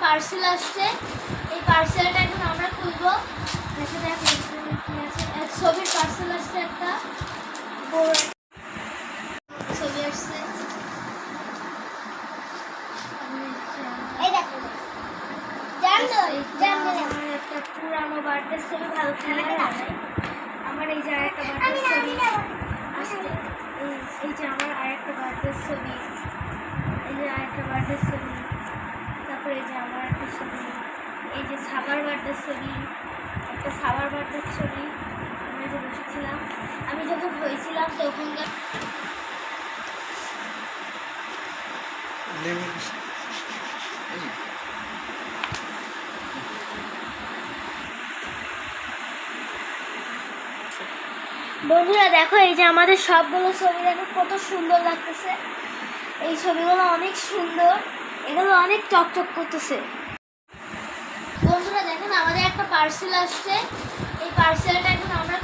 Parcel আসছে। এই পার্সেলটা এখন আমরা খুলবো। দেখা যাক কি আছে। এক ছবির পার্সেল আসছে, একটা ছবি আসছে। আমার একটা পুরানো বার্থডে ছবি, ভালো ক্লিয়ার আছে। আমার এই যে আরেকটা বার্থডে ছবি আসছে। এই যে আমার আরেকটা বার্থডে ছবি, এই যে আরেকটা বার্থডে ছবি, তারপরে এই যে আমার একটা ছবি, এই যে সাবার বার্থডে ছবি, একটা সাবার বার্থডে ছবি। আমরা যে বসেছিলাম, আমি যখন হয়েছিলাম তখনকার বন্ধুরা দেখো, এই যে আমাদের সবগুলো ছবি দেখো কত সুন্দর লাগতেছে। এই ছবিগুলো অনেক সুন্দর, এগুলো অনেক চকচক করতেছে। বন্ধুরা দেখেন, আমাদের একটা পার্সেল আসছে। এই পার্সেলটা এখন আমরা